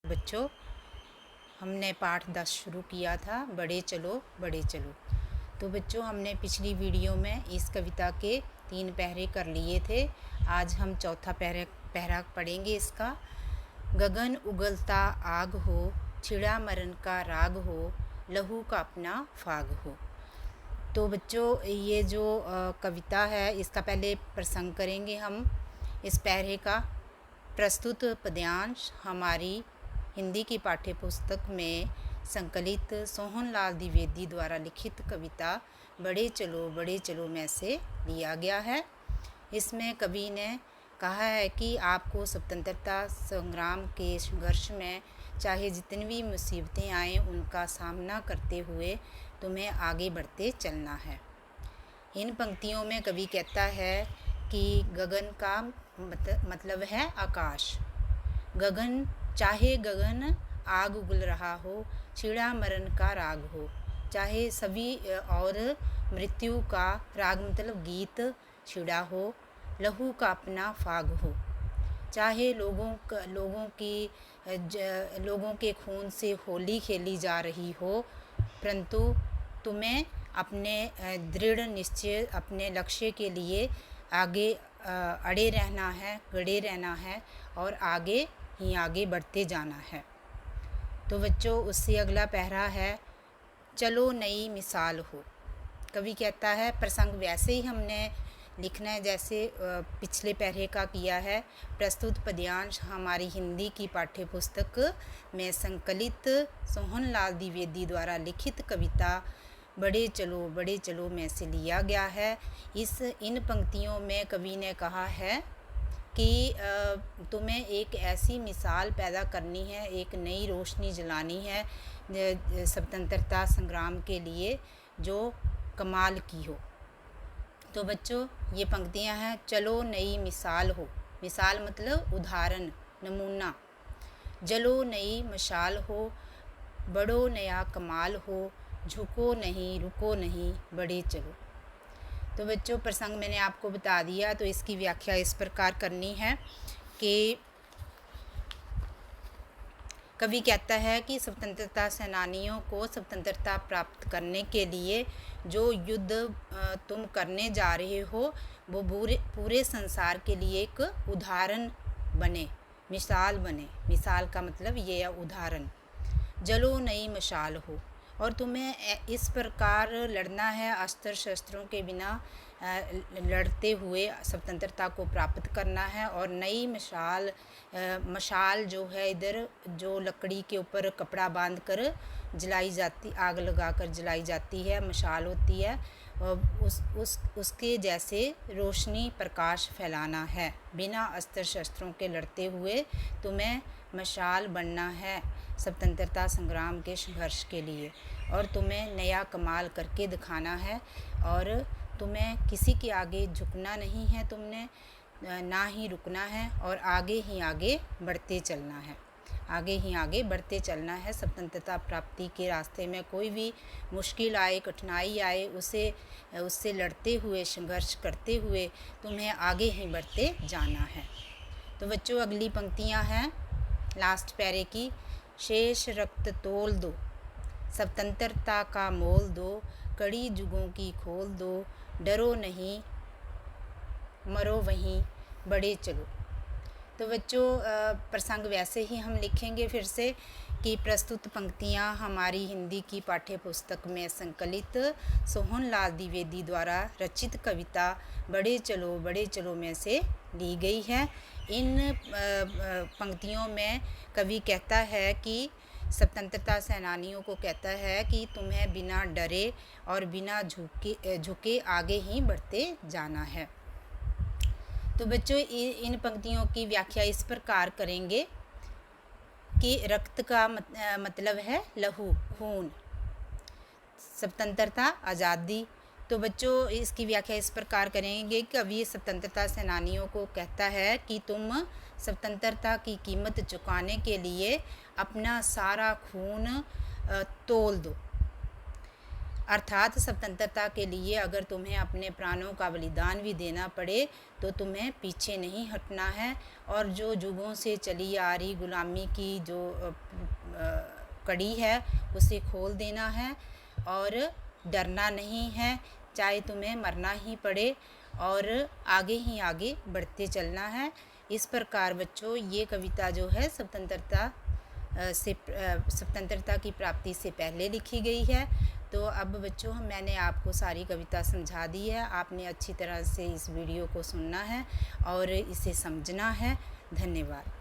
बच्चों, हमने पाठ 10 शुरू किया था, बड़े चलो बड़े चलो। तो बच्चों, हमने पिछली वीडियो में इस कविता के 3 पहरे कर लिए थे। आज हम चौथा पहरा पढ़ेंगे इसका। गगन उगलता आग हो, छिड़ा मरण का राग हो, लहू का अपना फाग हो। तो बच्चों, ये जो कविता है इसका पहले प्रसंग करेंगे हम। इस पहरे का प्रस्तुत पद्यांश हमारी हिंदी की पाठ्य पुस्तक में संकलित सोहनलाल द्विवेदी द्वारा लिखित कविता बड़े चलो में से लिया गया है। इसमें कवि ने कहा है कि आपको स्वतंत्रता संग्राम के संघर्ष में चाहे जितनी भी मुसीबतें आएँ उनका सामना करते हुए तुम्हें आगे बढ़ते चलना है। इन पंक्तियों में कवि कहता है कि गगन का मतलब है आकाश। गगन, चाहे गगन आग उगल रहा हो, छिड़ा मरण का राग हो, चाहे सभी और मृत्यु का राग मतलब गीत छिड़ा हो, लहू का अपना फाग हो, चाहे लोगों के खून से होली खेली जा रही हो, परंतु तुम्हें अपने दृढ़ निश्चय अपने लक्ष्य के लिए आगे अड़े रहना है, गड़े रहना है और आगे ही आगे बढ़ते जाना है। तो बच्चों, उससे अगला पहरा है चलो नई मिसाल हो। कवि कहता है, प्रसंग वैसे ही हमने लिखना है जैसे पिछले पहरे का किया है। प्रस्तुत पद्यांश हमारी हिंदी की पाठ्य पुस्तक में संकलित सोहनलाल द्विवेदी द्वारा लिखित कविता बड़े चलो में से लिया गया है। इन पंक्तियों में कवि ने कहा है कि तुम्हें एक ऐसी मिसाल पैदा करनी है, एक नई रोशनी जलानी है स्वतंत्रता संग्राम के लिए जो कमाल की हो। तो बच्चों, ये पंक्तियां हैं, चलो नई मिसाल हो। मिसाल मतलब उदाहरण, नमूना। जलो नई मशाल हो, बड़ो नया कमाल हो, झुको नहीं रुको नहीं, बड़े चलो। तो बच्चों, प्रसंग मैंने आपको बता दिया, तो इसकी व्याख्या इस प्रकार करनी है कि कवि कहता है कि स्वतंत्रता सेनानियों को स्वतंत्रता प्राप्त करने के लिए जो युद्ध तुम करने जा रहे हो वो पूरे संसार के लिए एक उदाहरण बने, मिसाल बने। मिसाल का मतलब ये है उदाहरण। जलो नई मशाल हो, और तुम्हें इस प्रकार लड़ना है अस्त्र शस्त्रों के बिना लड़ते हुए स्वतंत्रता को प्राप्त करना है। और नई मशाल जो है, इधर जो लकड़ी के ऊपर कपड़ा बांध कर जलाई जाती, आग लगाकर जलाई जाती है, मशाल होती है, उसके जैसे रोशनी प्रकाश फैलाना है। बिना अस्त्र शस्त्रों के लड़ते हुए तुम्हें मशाल बनना है स्वतंत्रता संग्राम के संघर्ष के लिए, और तुम्हें नया कमाल करके दिखाना है, और तुम्हें किसी के आगे झुकना नहीं है, तुमने ना ही रुकना है, और आगे ही आगे बढ़ते चलना है। आगे ही आगे बढ़ते चलना है। स्वतंत्रता प्राप्ति के रास्ते में कोई भी मुश्किल आए, कठिनाई आए, उससे लड़ते हुए, संघर्ष करते हुए तुम्हें आगे ही बढ़ते जाना है। तो बच्चों, अगली पंक्तियां हैं लास्ट पैरे की। शेष रक्त तोल दो, स्वतंत्रता का मोल दो, कड़ी जुगों की खोल दो, डरो नहीं मरो वहीं, बड़े चलो। तो बच्चों, प्रसंग वैसे ही हम लिखेंगे फिर से कि प्रस्तुत पंक्तियां हमारी हिंदी की पाठ्य पुस्तक में संकलित सोहनलाल द्विवेदी द्वारा रचित कविता बड़े चलो में से ली गई है। इन पंक्तियों में कवि कहता है कि स्वतंत्रता सेनानियों को कहता है कि तुम्हें बिना डरे और बिना झुके आगे ही बढ़ते जाना है। तो बच्चों, इन पंक्तियों की व्याख्या इस प्रकार करेंगे कि रक्त का मतलब है लहू, खून, स्वतंत्रता, आज़ादी। तो बच्चों, इसकी व्याख्या इस प्रकार करेंगे कि कवि स्वतंत्रता सेनानियों को कहता है कि तुम स्वतंत्रता की कीमत चुकाने के लिए अपना सारा खून तोल दो। अर्थात स्वतंत्रता के लिए अगर तुम्हें अपने प्राणों का बलिदान भी देना पड़े तो तुम्हें पीछे नहीं हटना है और जो युगों से चली आ रही गुलामी की जो कड़ी है उसे खोल देना है और डरना नहीं है, चाहे तुम्हें मरना ही पड़े और आगे ही आगे बढ़ते चलना है। इस प्रकार बच्चों ये कविता जो है स्वतंत्रता की प्राप्ति से पहले लिखी गई है। तो अब बच्चों मैंने आपको सारी कविता समझा दी है, आपने अच्छी तरह से इस वीडियो को सुनना है और इसे समझना है। धन्यवाद।